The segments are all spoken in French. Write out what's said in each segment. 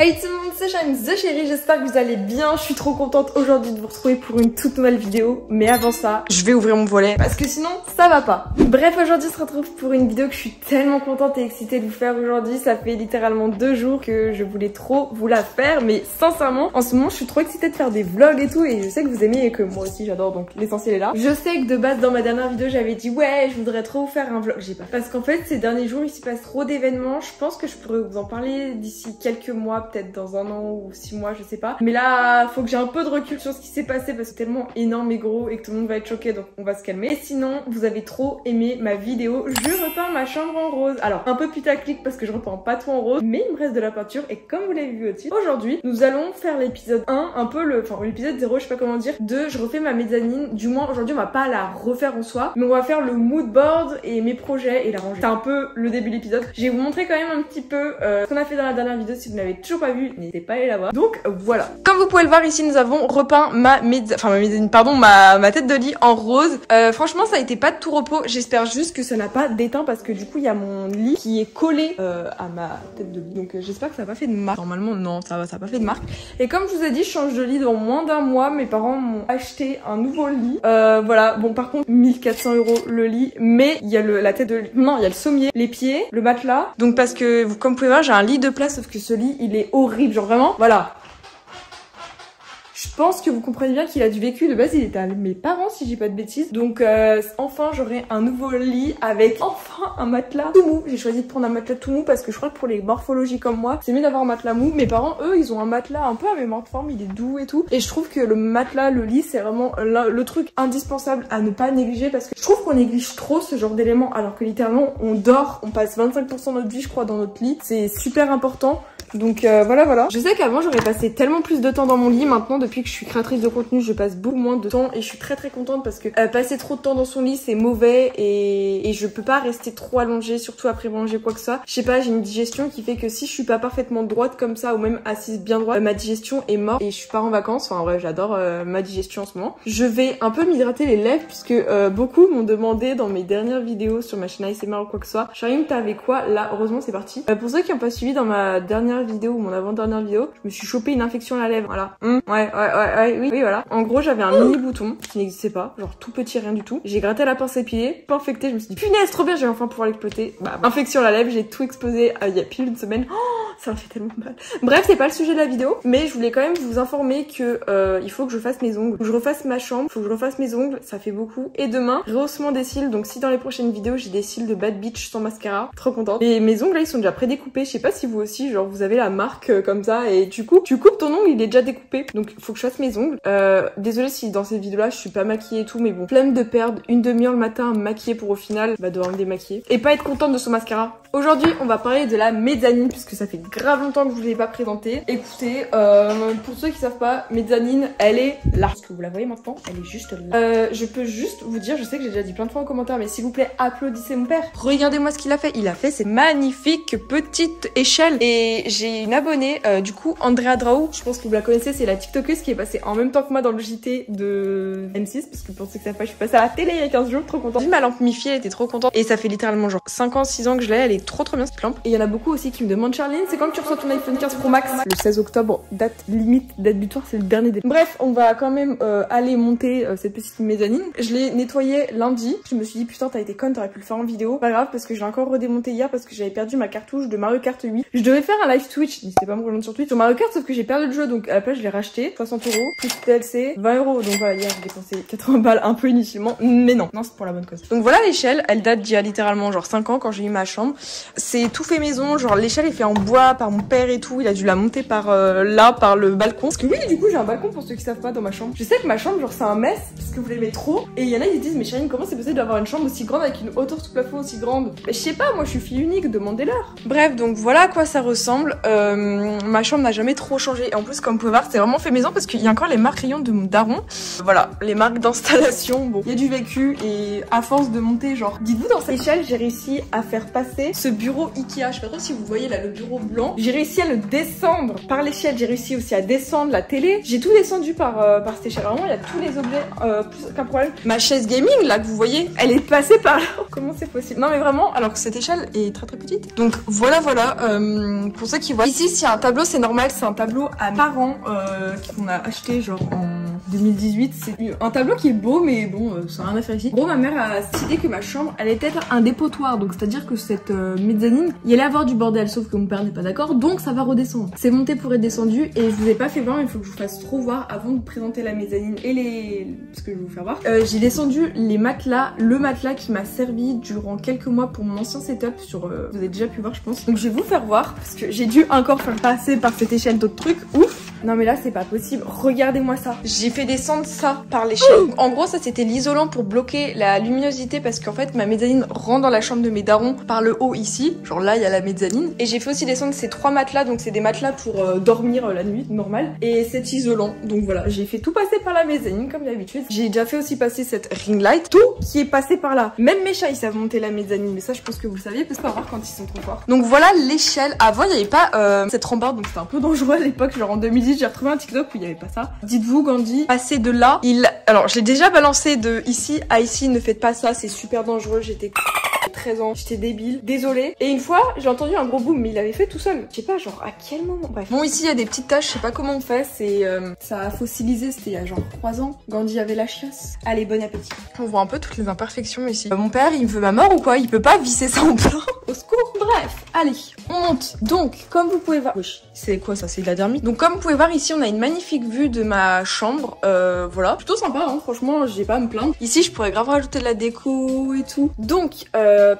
Hey tout le monde, c'est Shine the Chérie, j'espère que vous allez bien. Je suis trop contente aujourd'hui de vous retrouver pour une toute nouvelle vidéo. Mais avant ça, je vais ouvrir mon volet parce que sinon ça va pas. Bref, aujourd'hui on se retrouve pour une vidéo que je suis tellement contente et excitée de vous faire aujourd'hui. Ça fait littéralement 2 jours que je voulais trop vous la faire. Mais sincèrement, en ce moment je suis trop excitée de faire des vlogs et tout. Et je sais que vous aimez et que moi aussi j'adore, donc l'essentiel est là. Je sais que de base dans ma dernière vidéo j'avais dit ouais je voudrais trop vous faire un vlog. J'ai pas. Parce qu'en fait ces derniers jours il se passe trop d'événements. Je pense que je pourrais vous en parler d'ici quelques mois, peut-être dans un an ou 6 mois, je sais pas. Mais là, faut que j'ai un peu de recul sur ce qui s'est passé parce que c'est tellement énorme et gros et que tout le monde va être choqué, donc on va se calmer. Et sinon, vous avez trop aimé ma vidéo. Je repeins ma chambre en rose. Alors, un peu putaclic parce que je repeins pas tout en rose, mais il me reste de la peinture et comme vous l'avez vu au-dessus, aujourd'hui, nous allons faire l'épisode 1, un peu l'épisode 0, je sais pas comment dire, de je refais ma mezzanine. Du moins, aujourd'hui, on va pas la refaire en soi, mais on va faire le mood board et mes projets et la ranger. C'est un peu le début de l'épisode. Je vais vous montrer quand même un petit peu ce qu'on a fait dans la dernière vidéo. Si vous n'avez toujours pas vu, n'hésitez pas à aller la voir. Donc voilà. Comme vous pouvez le voir ici, nous avons repeint ma tête de lit en rose. Franchement, ça a été pas de tout repos. J'espère juste que ça n'a pas d'éteint parce que du coup, il y a mon lit qui est collé à ma tête de lit. Donc j'espère que ça n'a pas fait de marque. Normalement, non, ça a pas fait de marque. Et comme je vous ai dit, je change de lit dans moins d'un mois. Mes parents m'ont acheté un nouveau lit. Voilà. Bon, par contre, 1400 € le lit, mais il y a la tête de lit. Non, il y a le sommier, les pieds, le matelas. Donc parce que comme vous pouvez voir, j'ai un lit de place, sauf que ce lit, il est horrible. Genre vraiment, voilà. Je pense que vous comprenez bien qu'il a du vécu. De base, il était à mes parents, si j'ai pas de bêtises. Donc, enfin, j'aurai un nouveau lit avec enfin un matelas tout mou. J'ai choisi de prendre un matelas tout mou parce que je crois que pour les morphologies comme moi, c'est mieux d'avoir un matelas mou. Mes parents, eux, ils ont un matelas un peu à mémoire de forme. Il est doux et tout. Et je trouve que le matelas, le lit, c'est vraiment le truc indispensable à ne pas négliger parce que je trouve qu'on néglige trop ce genre d'éléments alors que littéralement, on dort, on passe 25% de notre vie, je crois, dans notre lit. C'est super important. Donc voilà. Je sais qu'avant j'aurais passé tellement plus de temps dans mon lit. Maintenant depuis que je suis créatrice de contenu je passe beaucoup moins de temps et je suis très contente parce que passer trop de temps dans son lit c'est mauvais et je peux pas rester trop allongée, surtout après manger quoi que ça. Je sais pas, j'ai une digestion qui fait que si je suis pas parfaitement droite comme ça ou même assise bien droite, ma digestion est morte et je pars en vacances. Enfin en vrai j'adore ma digestion en ce moment. Je vais un peu m'hydrater les lèvres puisque beaucoup m'ont demandé dans mes dernières vidéos sur ma chaîne ASMR ou quoi que ce soit, Charine t'avais quoi là? Heureusement c'est parti. Pour ceux qui ont pas suivi dans ma dernière vidéo ou mon avant-dernière vidéo, je me suis chopé une infection à la lèvre, voilà. Oui, voilà. En gros, j'avais un mini bouton qui n'existait pas, genre tout petit, rien du tout. J'ai gratté à la pince épilée, pas infecté, je me suis dit punaise, trop bien, j'ai enfin pouvoir l'exploiter. Bah, infection à la lèvre, j'ai tout explosé il y a pile une semaine. Oh, ça m'a fait tellement mal. Bref, c'est pas le sujet de la vidéo, mais je voulais quand même vous informer que il faut que je fasse mes ongles, que je refasse ma chambre, faut que je refasse mes ongles, ça fait beaucoup. Et demain, rehaussement des cils, donc si dans les prochaines vidéos j'ai des cils de Bad Bitch sans mascara, trop contente. Et mes ongles là, ils sont déjà prédécoupés, je sais pas si vous aussi, genre vous avez la marque comme ça et tu coupes ton ongle, il est déjà découpé, donc il faut que je fasse mes ongles. Désolée si dans cette vidéo là je suis pas maquillée et tout, mais bon, flemme de perdre une demi-heure le matin maquillée pour au final devoir me démaquiller et pas être contente de son mascara. Aujourd'hui on va parler de la mezzanine puisque ça fait grave longtemps que je vous l'ai pas présentée. Écoutez, pour ceux qui savent pas, mezzanine elle est là, est-ce que vous la voyez maintenant? Elle est juste là. Je peux juste vous dire, je sais que j'ai déjà dit plein de fois en commentaire, mais s'il vous plaît applaudissez mon père. Regardez-moi ce qu'il a fait, cette magnifique petite échelle et j'ai une abonnée du coup, Andrea Drau, je pense que vous la connaissez, c'est la tiktokeuse qui est passée en même temps que moi dans le JT de M6 parce que pour ceux que ça fait, je suis passée à la télé il y a 15 jours, trop contente. J'ai ma lampe Mi-Fi, elle était trop contente et ça fait littéralement genre 5 ans, 6 ans que je l'ai, elle est trop bien cette lampe. Et il y en a beaucoup aussi qui me demandent Charline, c'est quand tu reçois ton iPhone 15 Pro Max? Le 16 octobre, date limite, date butoir, c'est le dernier délai. Bref, on va quand même aller monter cette petite mezzanine. Je l'ai nettoyée lundi, je me suis dit putain t'as été conne, t'aurais pu le faire en vidéo. Pas grave parce que j'ai encore redémonté hier parce que j'avais perdu ma cartouche de Mario Kart 8. Je devais faire un live Twitch, n'hésitez pas à me rejoindre sur Twitch sur Mario Kart, sauf que j'ai perdu le jeu, donc à la place je l'ai racheté 60 €, plus TLC 20 €. Donc voilà, hier j'ai dépensé 80 balles un peu inutilement, mais non c'est pour la bonne cause. Donc voilà l'échelle, elle date d'il y a littéralement genre 5 ans quand j'ai eu ma chambre. C'est tout fait maison, genre l'échelle est fait en bois par mon père et tout, il a dû la monter par par le balcon. Parce que oui, du coup j'ai un balcon pour ceux qui savent pas dans ma chambre. Je sais que ma chambre genre c'est un mess parce que vous l'aimez trop et il y en a qui disent mais Charline comment c'est possible d'avoir une chambre aussi grande avec une hauteur sous plafond aussi grande? Mais je sais pas, moi je suis fille unique, demandez-leur. Bref, donc voilà à quoi ça ressemble. Ma chambre n'a jamais trop changé et en plus comme vous pouvez voir c'est vraiment fait maison parce qu'il y a encore les marques rayons de mon daron. Voilà, les marques d'installation, bon, il y a du vécu et à force de monter genre, dites-vous dans cette échelle j'ai réussi à faire passer ce bureau Ikea. Je sais pas trop si vous voyez là le bureau blanc. J'ai réussi à le descendre par l'échelle. J'ai réussi aussi à descendre la télé. J'ai tout descendu par cette échelle. Vraiment, il y a tous les objets, plus qu'un problème. Ma chaise gaming là que vous voyez, elle est passée par là. Comment c'est possible? Non mais vraiment, alors que cette échelle est très petite. Donc voilà. Pour ceux qui voient. Ici, s'il y a un tableau, c'est normal. C'est un tableau à mes parents qu'on a acheté genre en 2018. C'est un tableau qui est beau, mais bon, ça n'a rien à faire ici. Bon, ma mère a décidé que ma chambre allait être un dépotoir. Donc c'est-à-dire que cette mezzanine, il allait avoir du bordel, sauf que mon père n'est pas d'accord. Donc ça va redescendre. C'est monté pour être descendu et je vous ai pas fait voir, mais il faut que je vous fasse trop voir avant de vous présenter la mezzanine et ce que je vais vous faire voir. J'ai descendu les matelas, le matelas qui m'a servi durant quelques mois pour mon ancien setup sur... vous avez déjà pu voir, je pense. Donc je vais vous faire voir parce que j'ai dû encore faire passer par cette échelle d'autres trucs. Ouf! Non mais là c'est pas possible, regardez-moi ça. J'ai fait descendre ça par l'échelle. En gros ça c'était l'isolant pour bloquer la luminosité parce qu'en fait ma mezzanine rentre dans la chambre de mes darons par le haut ici. Genre là il y a la mezzanine. Et j'ai fait aussi descendre ces 3 matelas, donc c'est des matelas pour dormir la nuit, normal. Et cet isolant, donc voilà, j'ai fait tout passer par la mezzanine comme d'habitude. J'ai déjà fait aussi passer cette ring light, tout qui est passé par là. Même mes chats ils savent monter la mezzanine, mais ça je pense que vous le saviez, parce qu'on va voir quand ils sont trop forts. Donc voilà l'échelle. Avant il n'y avait pas cette rambarde, donc c'était un peu dangereux à l'époque, genre en 2010 j'ai retrouvé un TikTok où il n'y avait pas ça. Dites-vous Gandhi, passer de là, alors j'ai déjà balancé de ici à ici, ne faites pas ça, c'est super dangereux, j'étais 13 ans, j'étais débile, désolée. Et une fois, j'ai entendu un gros boom, mais il l'avait fait tout seul. Je sais pas, genre à quel moment, bref. Bon, ici il y a des petites taches, je sais pas comment on fait, c'est ça a fossilisé, c'était il y a genre 3 ans. Gandhi avait la chiasse. Allez, bon appétit. On voit un peu toutes les imperfections ici. Mon père, il me veut ma mort ou quoi? Il peut pas visser ça en plein. Au secours. Bref, allez, on monte. Donc, comme vous pouvez voir, oui, c'est quoi ça? C'est de la dermite. Donc, comme vous pouvez voir ici, on a une magnifique vue de ma chambre. Voilà, plutôt sympa, hein. Franchement, j'ai pas à me plaindre. Ici, je pourrais grave rajouter de la déco et tout. Donc,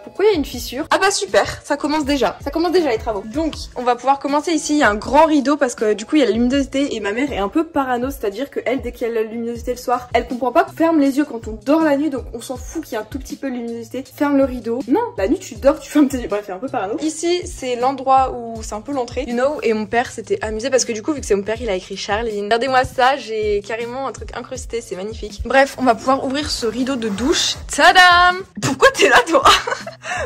pourquoi il y a une fissure? Ah bah super, ça commence déjà. Ça commence déjà les travaux. Donc, on va pouvoir commencer ici. Il y a un grand rideau parce que du coup, il y a la luminosité et ma mère est un peu parano, c'est-à-dire que elle, dès qu'il y a la luminosité le soir, elle comprend pas qu'on ferme les yeux quand on dort la nuit, donc on s'en fout qu'il y a un tout petit peu de luminosité. Ferme le rideau. Non, la nuit tu dors, tu fermes tes yeux. Bref, c'est un peu parano. Ici, c'est l'endroit où c'est un peu l'entrée, you know, et mon père s'était amusé parce que du coup, vu que c'est mon père, il a écrit Charline. Regardez-moi ça, j'ai carrément un truc incrusté, c'est magnifique. Bref, on va pouvoir ouvrir ce rideau de douche. Tadam! Pourquoi t'es là, toi?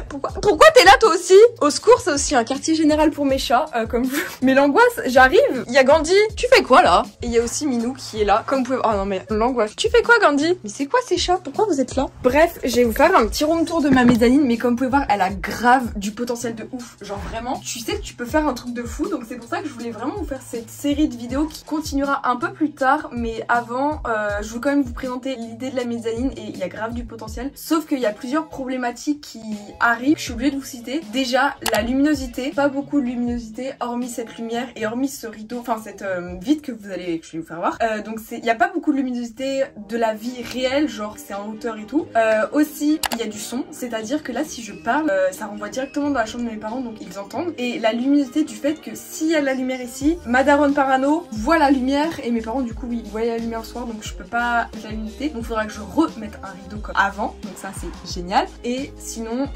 Pourquoi t'es là, toi aussi? Au secours, c'est aussi un quartier général pour mes chats, comme vous. Mais l'angoisse, j'arrive, il y a Gandhi. Tu fais quoi, là? Et il y a aussi Minou qui est là, comme vous pouvez... Oh non, mais l'angoisse. Tu fais quoi, Gandhi? Mais c'est quoi ces chats? Pourquoi vous êtes là? Bref, je vais vous faire un petit room tour de ma mezzanine, mais comme vous pouvez voir, elle a grave du potentiel de ouf. Genre vraiment, tu sais que tu peux faire un truc de fou, donc c'est pour ça que je voulais vraiment vous faire cette série de vidéos qui continuera un peu plus tard, mais avant, je veux quand même vous présenter l'idée de la mezzanine et il y a grave du potentiel. Sauf qu'il y a plusieurs problématiques qui arrivent, je suis obligée de vous citer. Déjà, la luminosité, pas beaucoup de luminosité, hormis cette lumière et hormis ce rideau, enfin cette vitre que je vais vous faire voir. Donc il n'y a pas beaucoup de luminosité de la vie réelle, genre c'est en hauteur et tout. Aussi, il y a du son, c'est-à-dire que là, si je parle, ça renvoie directement dans la chambre de mes parents, donc ils entendent. Et la luminosité du fait que s'il y a de la lumière ici, ma daronne parano voit la lumière et mes parents du coup oui, ils voyaient la lumière le soir, donc je peux pas mettre la luminosité. Donc il faudra que je remette un rideau comme avant, donc ça c'est génial. Et sinon,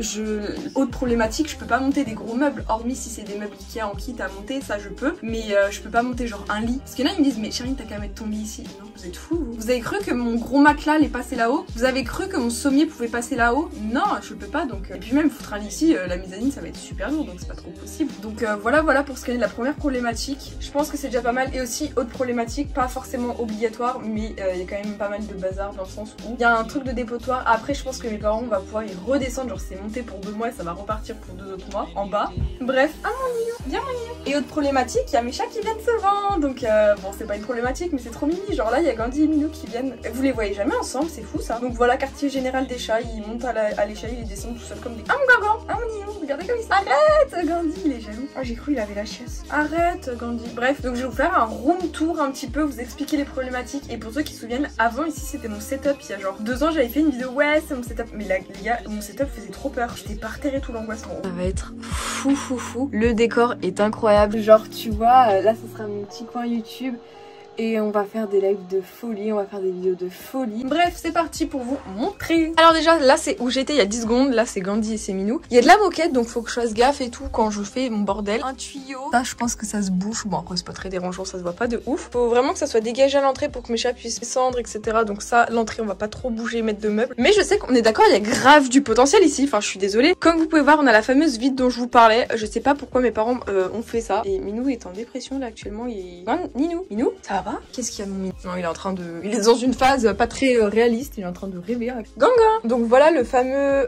autre problématique, je peux pas monter des gros meubles, hormis si c'est des meubles Ikea en kit à monter, ça je peux. Mais je peux pas monter genre un lit. Parce qu'il y en a ils me disent mais Charline t'as qu'à mettre ton lit ici. Non, vous êtes fous vous. Vous avez cru que mon gros matelas allait passer là-haut? Vous avez cru que mon sommier pouvait passer là-haut? Non, je peux pas donc. Et puis même foutre un lit ici, la mezzanine ça va être super lourd, donc c'est pas trop possible. Donc voilà pour ce qui est de la première problématique. Je pense que c'est déjà pas mal. Et aussi autre problématique, pas forcément obligatoire, mais il y a quand même pas mal de bazar dans le sens où il y a un truc de dépotoir. Après je pense que mes parents vont pouvoir y redescendre, genre c'est monté pour 2 mois et ça va repartir pour 2 autres mois en bas. Bref, ah mon Minou, viens mon Minou. Et autre problématique, il y a mes chats qui viennent souvent, donc bon c'est pas une problématique mais c'est trop mimi, genre là il y a Gandhi et Minou qui viennent. Vous les voyez jamais ensemble, c'est fou ça. Donc voilà, quartier général des chats, ils montent à l'échelle, ils descendent tout seuls comme des... Ah mon gagan, ah mon Minou, regardez comme il... Arrête Gandhi, il est jaloux. Oh j'ai cru il avait la chiasse. Arrête Gandhi. Bref, donc je vais vous faire un room tour un petit peu, vous expliquer les problématiques. Et pour ceux qui se souviennent, avant ici c'était mon setup, il y a genre 2 ans j'avais fait une vidéo, ouais c'est mon setup. Mais là les gars, mon setup faisait trop peur, j'étais par terre et tout, l'angoissement. Ça va être fou. Le décor est incroyable. Genre tu vois, là ce sera mon petit coin YouTube. et on va faire des lives de folie, on va faire des vidéos de folie. Bref, c'est parti pour vous montrer. Alors déjà, là c'est où j'étais il y a 10 secondes, là c'est Gandhi et c'est Minou. Il y a de la moquette, donc faut que je fasse gaffe et tout quand je fais mon bordel. Un tuyau, ça je pense que ça se bouche, bon après c'est pas très dérangeant, ça se voit pas de ouf. Faut vraiment que ça soit dégagé à l'entrée pour que mes chats puissent descendre, etc. Donc ça, l'entrée on va pas trop bouger, mettre de meubles. Mais je sais qu'on est d'accord, il y a grave du potentiel ici, enfin je suis désolée. Comme vous pouvez voir, on a la fameuse vide dont je vous parlais. Je sais pas pourquoi mes parents ont fait ça. Et Minou est en dépression là actuellement, il est... Minou, ça va pas? Qu'est-ce qu'il y a mon Minou? Non, il est en train de... Il est dans une phase pas très réaliste, il est en train de rêver avec Ganga. Donc voilà le fameux...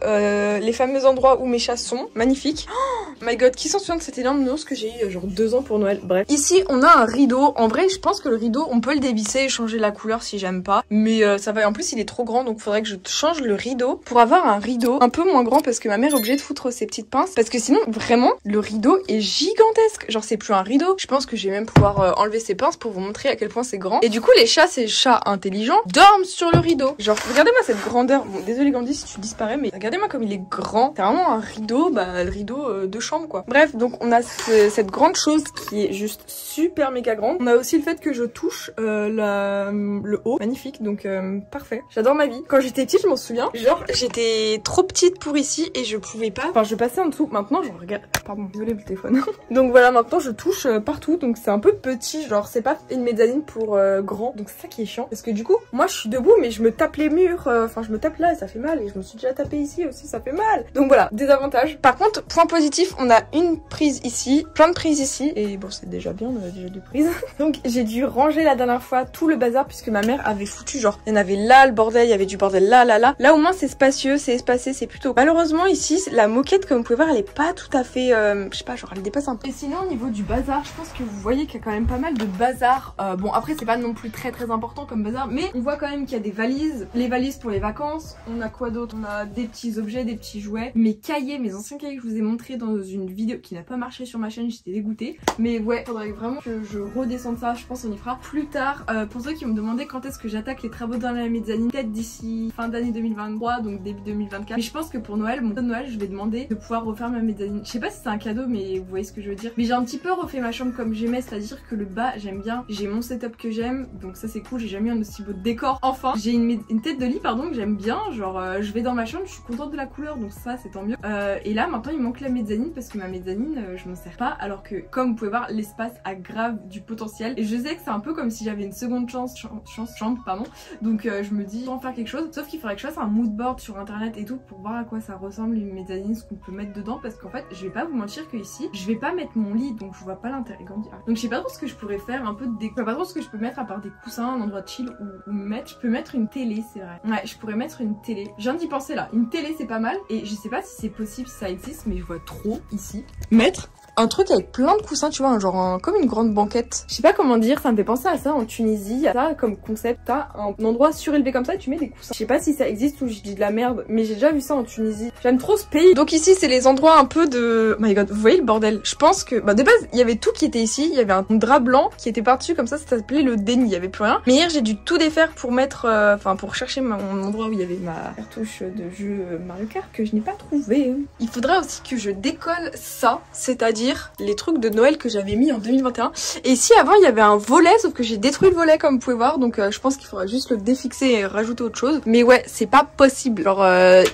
les fameux endroits où mes chats sont. Magnifique. Oh my god, qui s'en souvient de cet énorme ours que j'ai eu genre 2 ans pour Noël? Bref. Ici, on a un rideau. En vrai, je pense que le rideau, on peut le dévisser et changer la couleur si j'aime pas. Mais ça va. En plus, il est trop grand, donc faudrait que je change le rideau pour avoir un rideau un peu moins grand parce que ma mère est obligée de foutre ses petites pinces. Parce que sinon, vraiment, le rideau est gigantesque. Genre, c'est plus un rideau. Je pense que je vais même pouvoir enlever ses pinces pour vous montrer à quel point c'est grand. Et du coup, les chats, ces chats intelligents, dorment sur le rideau. Genre, regardez-moi cette grandeur. Bon, désolé Gandhi si tu disparais, mais regardez-moi comme il est grand. C'est vraiment un rideau, bah, le rideau de chambre, quoi. Bref, donc on a cette grande chose qui est juste super méga grande. On a aussi le fait que je touche le haut. Magnifique, donc parfait. J'adore ma vie. Quand j'étais petite, je m'en souviens. Genre, j'étais trop petite pour ici et je pouvais pas. Enfin, je passais en dessous. Maintenant, je regarde. Pardon, désolé le téléphone. Donc voilà, maintenant je touche partout. Donc c'est un peu petit. Genre, c'est pas une mezzanine pour grand. Donc c'est ça qui est chiant. Parce que du coup, moi je suis debout, mais je me tape les murs. Enfin, je me tape là et ça fait mal. Et je me suis déjà tapé ici aussi, ça fait mal. Donc voilà, désavantage. Par contre, point positif, on a une prise ici, plein de prises ici. Et bon, c'est déjà bien, on a déjà 2 prises. Donc j'ai dû ranger la dernière fois tout le bazar puisque ma mère avait foutu genre, il y en avait là le bordel, il y avait du bordel là. Là au moins c'est spacieux, c'est espacé, c'est plutôt... Malheureusement ici, la moquette comme vous pouvez voir, elle est pas tout à fait, je sais pas, genre elle dépasse un peu. Et sinon au niveau du bazar, je pense que vous voyez qu'il y a quand même pas mal de bazar. Bon après c'est pas non plus très important comme bazar, mais on voit quand même qu'il y a des valises, les valises pour les vacances. On a quoi d'autre? On a des petits objets, des petits jouets, mes cahiers, mes anciens cahiers que je vous ai montré dans une vidéo qui n'a pas marché sur ma chaîne, j'étais dégoûtée. Mais ouais, faudrait vraiment que je redescende ça, je pense qu'on y fera plus tard. Pour ceux qui me demandaient quand est-ce que j'attaque les travaux dans la mezzanine, peut-être d'ici fin d'année 2023, donc début 2024. Mais je pense que pour Noël, mon cadeau de Noël, je vais demander de pouvoir refaire ma mezzanine. Je sais pas si c'est un cadeau, mais vous voyez ce que je veux dire. Mais j'ai un petit peu refait ma chambre comme j'aimais, c'est-à-dire que le bas, j'aime bien. J'ai mon setup que j'aime, donc ça c'est cool. J'ai jamais eu un aussi beau décor. Enfin, j'ai une tête de lit, pardon, que j'aime bien. Genre, je vais dans ma chambre, je suis contente de la couleur, donc ça c'est tant mieux. Et là, maintenant, il manque la mezzanine parce que ma mezzanine, je m'en sers pas. Alors que, comme vous pouvez voir, l'espace a grave du potentiel. Et je sais que c'est un peu comme si j'avais une seconde chambre, pardon. Donc je me dis, en faire quelque chose. Sauf qu'il faudrait que je fasse un mood board sur internet et tout pour voir à quoi ça ressemble une mezzanine, ce qu'on peut mettre dedans. Parce qu'en fait, je vais pas vous mentir que ici, je vais pas mettre mon lit, donc je vois pas l'intérêt. Donc je sais pas trop ce que je pourrais faire, un peu de déco. Je sais pas trop ce que je peux mettre à part des coussins, un endroit de chill ou mettre. Je peux mettre une télé, c'est vrai. Ouais, je pourrais mettre une télé. Je viens d'y penser là. Une télé, c'est pas mal. Et je sais pas si c'est possible, si ça existe, mais je vois trop ici. Mettre un truc avec plein de coussins, tu vois, genre comme une grande banquette. Je sais pas comment dire, ça me fait penser à ça en Tunisie. Ça comme concept, t'as un endroit surélevé comme ça et tu mets des coussins. Je sais pas si ça existe ou je dis de la merde, mais j'ai déjà vu ça en Tunisie. J'aime trop ce pays. Donc ici, c'est les endroits un peu de... Oh my god, vous voyez le bordel? Je pense que... Bah de base, il y avait tout qui était ici. Il y avait un drap blanc qui était par-dessus comme ça s'appelait le déni. Il y avait plus rien. Mais hier, j'ai dû tout défaire pour mettre... Enfin, pour chercher mon endroit où il y avait ma cartouche de jeu Mario Kart que je n'ai pas trouvé. Il faudrait aussi que je décolle ça, c'est-à-dire les trucs de Noël que j'avais mis en 2021. Et ici avant il y avait un volet, sauf que j'ai détruit le volet comme vous pouvez voir, donc je pense qu'il faudra juste le défixer et rajouter autre chose. Mais ouais, c'est pas possible. Genre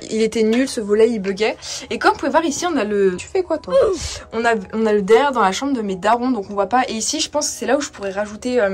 il était nul ce volet, il buguait. Et comme vous pouvez voir ici on a le... Tu fais quoi toi? On a le derrière dans la chambre de mes darons, donc on voit pas. Et ici je pense que c'est là où je pourrais rajouter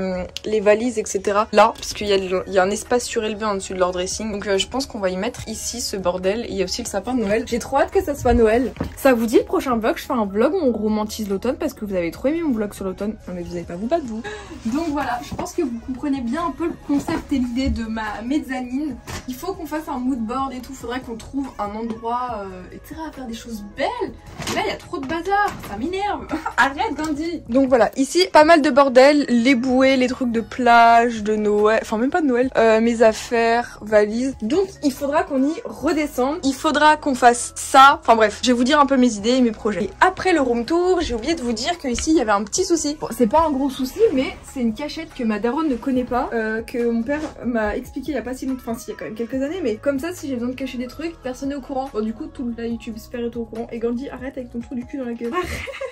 les valises etc. Là, parce qu'il y a un espace surélevé en dessus de leur dressing. Donc je pense qu'on va y mettre ici ce bordel. Et il y a aussi le sapin de Noël. J'ai trop hâte que ça soit Noël. Ça vous dit le prochain vlog, je fais un vlog où on romantise l'automne parce que vous avez trop aimé mon vlog sur l'automne. Non mais vous avez pas vous battre vous. Donc voilà, je pense que vous comprenez bien un peu le concept et l'idée de ma mezzanine. Il faut qu'on fasse un mood board et tout, faudrait qu'on trouve un endroit etc. à faire des choses belles. Mais là il y a trop de bazar, ça m'énerve. Arrête Gandhi. Donc voilà, ici pas mal de bordel, les bouées, les trucs de plage, de Noël, enfin même pas de Noël, mes affaires, valises. Donc il faudra qu'on y redescende, il faudra qu'on fasse ça. Enfin bref, je vais vous dire un peu mes idées et mes projets. Et après le room tour, j'ai oublié de vous dire que ici il y avait un petit souci. Bon, c'est pas un gros souci, mais c'est une cachette que ma daronne ne connaît pas, que mon père m'a expliqué il y a pas si longtemps, enfin si il y a quand même quelques années, mais comme ça si j'ai besoin de cacher des trucs, personne n'est au courant. Bon du coup tout la YouTube sphère est au courant et Gandhi arrête avec ton trou du cul dans la gueule.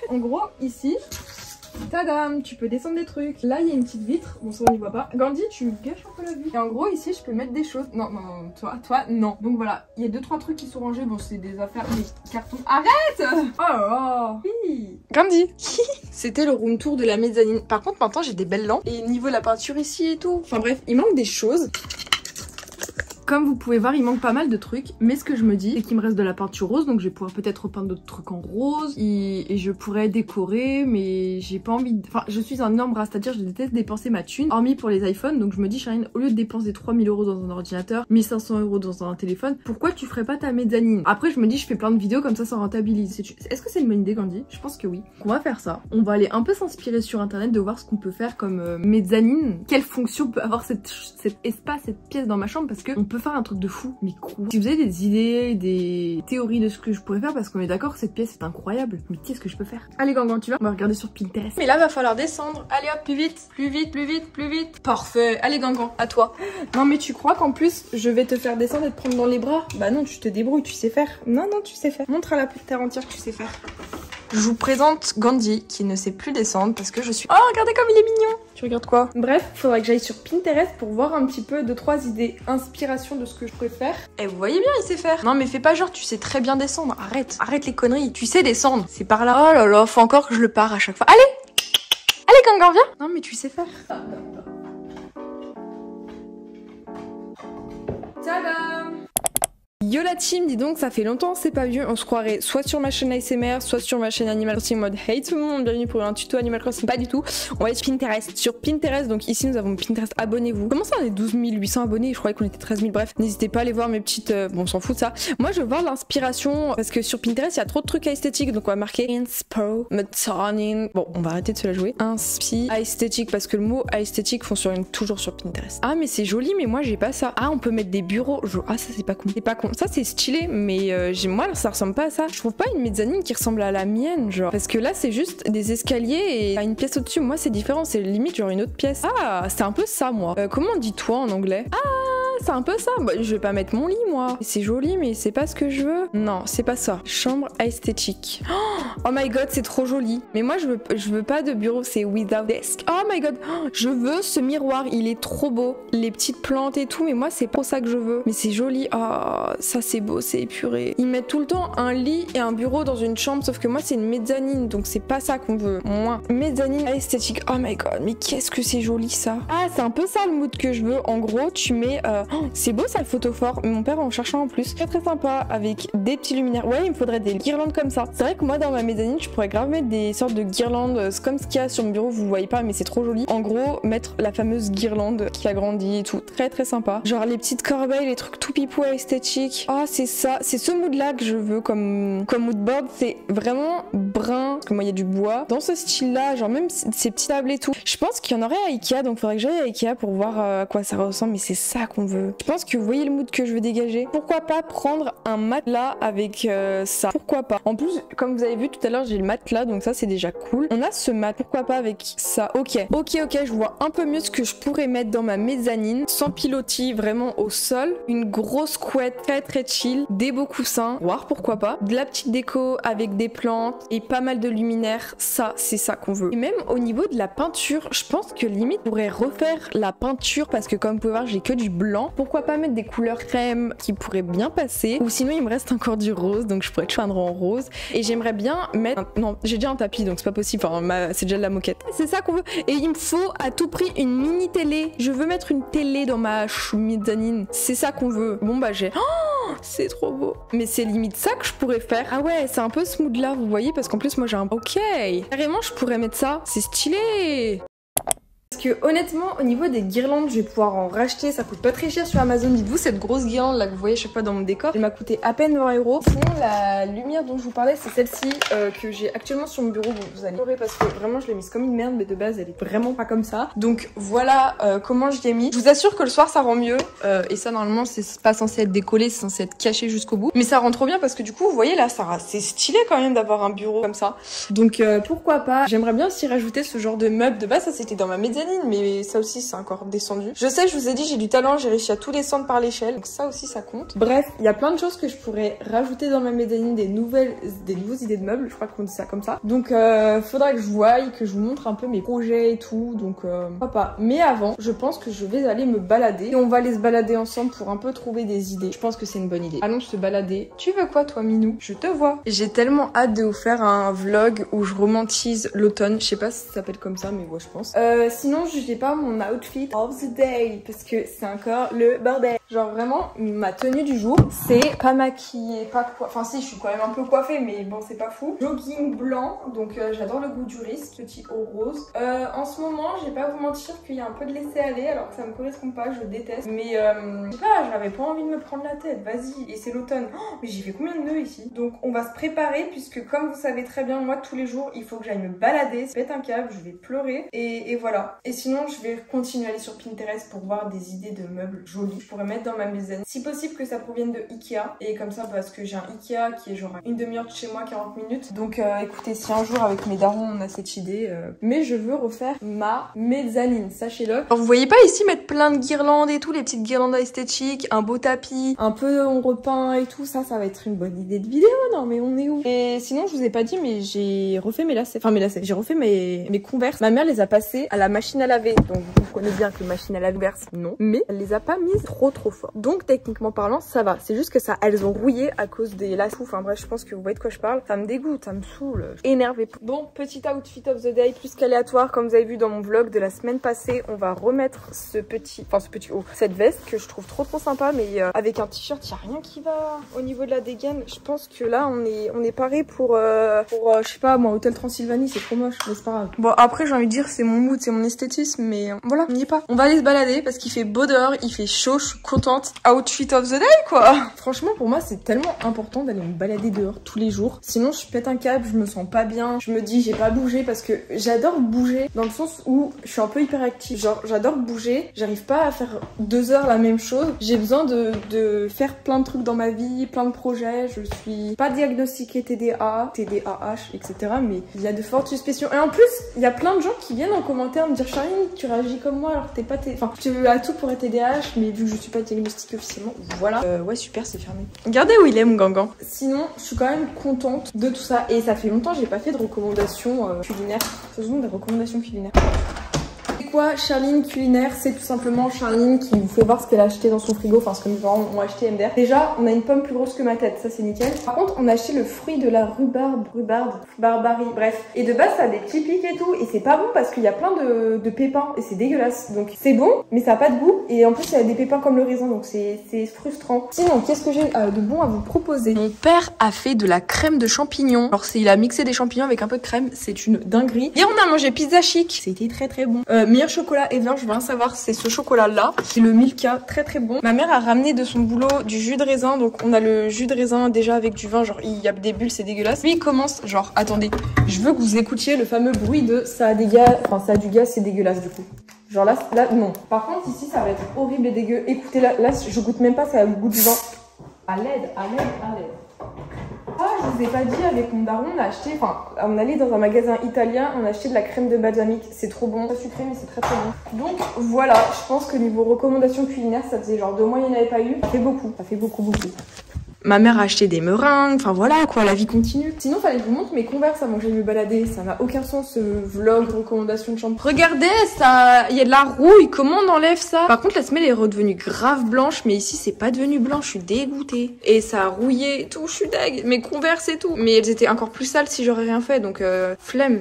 En gros ici Tadam, tu peux descendre des trucs. Là, il y a une petite vitre. Bon, ça, on n'y voit pas. Gandhi, tu gâches un peu la vie. Et en gros, ici, je peux mettre des choses. Non, non, non, toi, non. Donc voilà, il y a 2-3 trucs qui sont rangés. Bon, c'est des affaires, des cartons. Arrête! Oh là là! Oui. Gandhi. C'était le room tour de la mezzanine. Par contre, maintenant, j'ai des belles lampes. Et niveau de la peinture ici et tout. Enfin bref, il manque des choses. Comme vous pouvez voir, il manque pas mal de trucs, mais ce que je me dis, c'est qu'il me reste de la peinture rose, donc je vais pouvoir peut-être repeindre d'autres trucs en rose, et je pourrais décorer, mais j'ai pas envie de... Enfin, je suis un homme rat, c'est-à-dire je déteste dépenser ma thune, hormis pour les iPhones, donc je me dis, Charline, au lieu de dépenser 3000 € dans un ordinateur, 1500 € dans un téléphone, pourquoi tu ferais pas ta mezzanine? Après, je me dis, je fais plein de vidéos, comme ça rentabilise. Est-ce que c'est une bonne idée, Gandhi? Je pense que oui. On va faire ça. On va aller un peu s'inspirer sur internet de voir ce qu'on peut faire comme mezzanine. Quelle fonction peut avoir cet espace, cette pièce dans ma chambre, parce que on peut faire un truc de fou, mais quoi? Si vous avez des idées, des théories de ce que je pourrais faire, parce qu'on est d'accord, cette pièce est incroyable, mais qu'est-ce que je peux faire? Allez Gangan, tu vas? On va regarder sur Pinterest. Mais là, va falloir descendre. Allez hop, plus vite, plus vite, plus vite, plus vite. Parfait. Allez Gangan, à toi. Non mais tu crois qu'en plus, je vais te faire descendre et te prendre dans les bras? Bah non, tu te débrouilles, tu sais faire. Non, non, tu sais faire. Montre à la terre entière que tu sais faire. Je vous présente Gandhi qui ne sait plus descendre parce que je suis... Oh, regardez comme il est mignon! Tu regardes quoi? Bref, faudrait que j'aille sur Pinterest pour voir un petit peu 2-3 idées, inspiration de ce que je pourrais faire. Et vous voyez bien, il sait faire. Non mais fais pas genre, tu sais très bien descendre. Arrête les conneries. Tu sais descendre. C'est par là. Oh là là, faut encore que je le pars à chaque fois. Allez Gangan, viens! Non mais tu sais faire. Tadam! Yo la team, dis donc, ça fait longtemps on s'est pas vu, on se croirait soit sur ma chaîne ASMR, soit sur ma chaîne Animal Crossing mode Hey tout le monde, bienvenue pour un tuto Animal Crossing, pas du tout, on va aller sur Pinterest. Sur Pinterest, donc ici nous avons Pinterest, abonnez-vous. Comment ça on est 12 800 abonnés, je croyais qu'on était 13 000, bref, n'hésitez pas à aller voir mes petites... Bon on s'en fout de ça. Moi je veux voir l'inspiration, parce que sur Pinterest il y a trop de trucs esthétiques, donc on va marquer Inspo, Metonin. Bon on va arrêter de se la jouer. Inspi, esthétique, parce que le mot esthétique fonctionne toujours sur Pinterest. Ah mais c'est joli, mais moi j'ai pas ça. Ah on peut mettre des bureaux, ah ça c'est pas con, c'est pas con. Ça c'est stylé, mais moi ça ressemble pas à ça. Je trouve pas une mezzanine qui ressemble à la mienne, genre. Parce que là c'est juste des escaliers et une pièce au-dessus. Moi c'est différent, c'est limite genre une autre pièce. Ah, c'est un peu ça moi. Comment on dit toit en anglais? Ah, c'est un peu ça. Bah, je vais pas mettre mon lit moi. C'est joli, mais c'est pas ce que je veux. Non, c'est pas ça. Chambre esthétique. Oh my god, c'est trop joli. Mais moi je veux pas de bureau, c'est without desk. Oh my god, je veux ce miroir, il est trop beau. Les petites plantes et tout, mais moi c'est pas ça que je veux. Mais c'est joli. Oh, ça c'est beau, c'est épuré. Ils mettent tout le temps un lit et un bureau dans une chambre, sauf que moi c'est une mezzanine, donc c'est pas ça qu'on veut. Moi, mezzanine esthétique. Oh my god, mais qu'est-ce que c'est joli ça. Ah, c'est un peu ça le mood que je veux. En gros, tu mets... Oh, c'est beau ça le photophore. Mon père en cherchant en plus. Très très sympa avec des petits luminaires. Ouais, il me faudrait des guirlandes comme ça. C'est vrai que moi dans ma mezzanine, je pourrais grave mettre des sortes de guirlandes. C'est comme ce qu'il y a sur mon bureau, vous voyez pas, mais c'est trop joli. En gros, mettre la fameuse guirlande qui agrandit et tout. Très très sympa. Genre les petites corbeilles, les trucs tout pipou esthétiques. Ah, c'est ça. C'est ce mood là que je veux comme moodboard. C'est vraiment brun. Parce que moi, il y a du bois. Dans ce style là, genre même ces petits tables et tout. Je pense qu'il y en aurait à Ikea, donc faudrait que j'aille à Ikea pour voir à quoi ça ressemble. Mais c'est ça qu'on veut. Je pense que vous voyez le mood que je veux dégager. Pourquoi pas prendre un matelas avec ça? Pourquoi pas? En plus, comme vous avez vu tout à l'heure, j'ai le matelas, donc ça c'est déjà cool. On a ce mat. Pourquoi pas avec ça? Ok, je vois un peu mieux ce que je pourrais mettre dans ma mezzanine, sans pilotis, vraiment au sol. Une grosse couette très très chill, des beaux coussins, voir pourquoi pas. De la petite déco avec des plantes et pas mal de luminaires. Ça, c'est ça qu'on veut. Et même au niveau de la peinture, je pense que limite on pourrait refaire la peinture parce que comme vous pouvez voir, j'ai que du blanc. Pourquoi pas mettre des couleurs crème qui pourraient bien passer? Ou sinon il me reste encore du rose, donc je pourrais te peindre en rose. Et j'aimerais bien mettre... Non, j'ai déjà un tapis, donc c'est pas possible. Enfin, c'est déjà de la moquette. C'est ça qu'on veut. Et il me faut à tout prix une mini télé. Je veux mettre une télé dans ma mezzanine. C'est ça qu'on veut. Bon bah j'ai... Oh, c'est trop beau. Mais c'est limite ça que je pourrais faire. Ah ouais, c'est un peu ce mood là, vous voyez, parce qu'en plus moi j'ai un... Ok. Carrément je pourrais mettre ça. C'est stylé. Parce que honnêtement, au niveau des guirlandes, je vais pouvoir en racheter. Ça coûte pas très cher sur Amazon. Dites-vous, cette grosse guirlande là que vous voyez chaque fois dans mon décor, elle m'a coûté à peine 20 €. Sinon, la lumière dont je vous parlais, c'est celle-ci que j'ai actuellement sur mon bureau. Vous allez pleurer parce que vraiment, je l'ai mise comme une merde, mais de base, elle est vraiment pas comme ça. Donc voilà comment je l'ai mis. Je vous assure que le soir, ça rend mieux. Et ça, normalement, c'est pas censé être décollé, c'est censé être caché jusqu'au bout. Mais ça rend trop bien parce que du coup, vous voyez là, c'est stylé quand même d'avoir un bureau comme ça. Donc pourquoi pas. J'aimerais bien aussi rajouter ce genre de meuble. De base, ça c'était dans ma mezzanine. mezzanine, mais ça aussi c'est encore descendu. Je sais, je vous ai dit, j'ai du talent, j'ai réussi à tout descendre par l'échelle, donc ça aussi ça compte. Bref, il y a plein de choses que je pourrais rajouter dans ma mezzanine, des nouvelles idées de meubles, je crois qu'on dit ça comme ça. Donc faudra que je voie, que je vous montre un peu mes projets et tout, donc pourquoi pas. Mais avant, je pense que je vais aller me balader et on va aller se balader ensemble pour un peu trouver des idées. Je pense que c'est une bonne idée. Allons se balader. Tu veux quoi toi, Minou? Je te vois. J'ai tellement hâte de vous faire un vlog où je romantise l'automne. Je sais pas si ça s'appelle comme ça, mais ouais, je pense. Sinon, je n'ai pas mon outfit of the day parce que c'est encore le bordel. Genre vraiment, ma tenue du jour, c'est pas maquillée, pas coiffée. Enfin si, je suis quand même un peu coiffée, mais bon, c'est pas fou. Jogging blanc, donc j'adore le goût du risque, petit haut rose. En ce moment, je vais pas vous mentir qu'il y a un peu de laisser aller, alors que ça me correspond pas, je déteste. Mais je sais pas, j'avais pas envie de me prendre la tête, vas-y. Et c'est l'automne. Oh, mais j'ai fait combien de nœuds ici? Donc on va se préparer, puisque comme vous savez très bien, moi tous les jours, il faut que j'aille me balader, pète un câble, je vais pleurer. Et voilà. Et sinon, je vais continuer à aller sur Pinterest pour voir des idées de meubles jolis. Je pourrais mettre dans ma mezzanine. Si possible que ça provienne de Ikea. Et comme ça, parce que j'ai un Ikea qui est genre à une demi-heure de chez moi, 40 minutes. Donc écoutez, si un jour avec mes darons on a cette idée. Mais je veux refaire ma mezzanine, sachez-le. Alors vous voyez pas ici mettre plein de guirlandes et tout, les petites guirlandes esthétiques, un beau tapis, un peu on repeint et tout. Ça va être une bonne idée de vidéo. Non mais on est où? Et sinon je vous ai pas dit, mais j'ai refait mes lacets. Enfin mes lacets, j'ai refait mes Converse. Ma mère les a passés à la machine à laver. Donc vous connaissez bien que machine à laver, non. Mais elle les a pas mises trop fort. Donc techniquement parlant, ça va. C'est juste que ça, elles ont rouillé à cause des lacets. Enfin bref, je pense que vous voyez de quoi je parle. Ça me dégoûte, ça me saoule. Énervé. Bon, petit outfit of the day plus qu'aléatoire. Comme vous avez vu dans mon vlog de la semaine passée, on va remettre cette veste que je trouve trop sympa. Mais avec un t-shirt, il n'y a rien qui va au niveau de la dégaine. Je pense que là, on est paré pour je sais pas moi, Hôtel Transylvanie, c'est trop moche, mais c'est pas grave. Bon, après, j'ai envie de dire, c'est mon mood, c'est mon esthétisme, mais voilà, on n'y est pas. On va aller se balader parce qu'il fait beau dehors, il fait chaud, je suis contente. Outfit of the day, quoi. Franchement, pour moi, c'est tellement important d'aller me balader dehors tous les jours. Sinon, je pète un câble, je me sens pas bien. Je me dis, j'ai pas bougé parce que j'adore bouger dans le sens où je suis un peu hyperactive. Genre, j'adore bouger, j'arrive pas à faire 2 heures la même chose. J'ai besoin de faire plein de trucs dans ma vie, plein de projets. Je suis pas diagnostiquée TDAH, etc. Mais il y a de fortes suspicions. Et en plus, il y a plein de gens qui viennent en commentaire me dire, Charline, tu réagis comme moi alors que t'es pas enfin, tu veux à tout pour être TDAH, mais vu que je suis pas diagnostiquée officiellement, voilà. Ouais, super, c'est fermé. Regardez où il est, mon gangan. Sinon, je suis quand même contente de tout ça. Et ça fait longtemps que j'ai pas fait de recommandations culinaires. Faisons des recommandations culinaires. Quoi, Charline culinaire, c'est tout simplement Charline qui vous fait voir ce qu'elle a acheté dans son frigo, enfin ce que mes parents ont acheté MDR. Déjà, on a une pomme plus grosse que ma tête, ça c'est nickel. Par contre, on a acheté le fruit de la barbarie, bref. Et de base, ça a des petits pics et tout, et c'est pas bon parce qu'il y a plein de pépins, et c'est dégueulasse. Donc c'est bon, mais ça a pas de goût, et en plus il y a des pépins comme le raisin, donc c'est frustrant. Sinon, qu'est-ce que j'ai de bon à vous proposer? Mon père a fait de la crème de champignons. Alors il a mixé des champignons avec un peu de crème, c'est une dinguerie. Hier, on a mangé pizza chic, c'était très bon. Meilleur chocolat ever, je veux rien savoir, c'est ce chocolat là, c'est le Milka, très bon. Ma mère a ramené de son boulot du jus de raisin, donc on a le jus de raisin déjà avec du vin, genre il y a des bulles, c'est dégueulasse. Lui il commence, genre attendez, je veux que vous écoutiez le fameux bruit de ça a des gaz, enfin ça a du gaz, c'est dégueulasse du coup. Genre là non. Par contre ici ça va être horrible et dégueu. Écoutez là je goûte même pas, ça a le goût du vin. À l'aide. Ah, je vous ai pas dit, avec mon daron, on a acheté, enfin, on allait dans un magasin italien, on a acheté de la crème de balsamique. C'est trop bon, pas sucré, mais c'est très bon. Donc voilà, je pense que niveau recommandations culinaires, ça faisait genre 2 mois, il n'y en avait pas eu. Ça fait beaucoup. Ma mère a acheté des meringues, enfin voilà quoi, la vie continue. Sinon, fallait que je vous montre mes Converse avant que j'aille me balader. Ça n'a aucun sens ce vlog, recommandation de chambre. Regardez, ça, il y a de la rouille, comment on enlève ça? Par contre, la semelle est redevenue grave blanche, mais ici, c'est pas devenu blanc, je suis dégoûtée. Et ça a rouillé et tout, je suis deg. Mes Converse et tout. Mais elles étaient encore plus sales si j'aurais rien fait, donc flemme.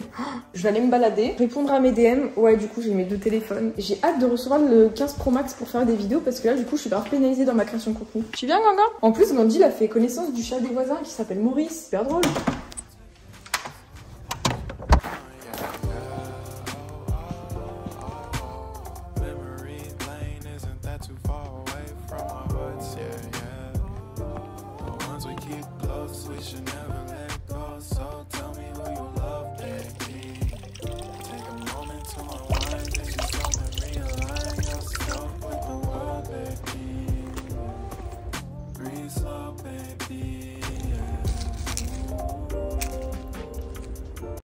Je vais aller me balader, répondre à mes DM. Ouais, du coup, j'ai mes 2 téléphones. J'ai hâte de recevoir le 15 Pro Max pour faire des vidéos, parce que là, du coup, je suis grave pénalisée dans ma création de contenu. Tu viens, Ganga? En plus, Gandhi, fait connaissance du chat des voisins qui s'appelle Maurice, super drôle.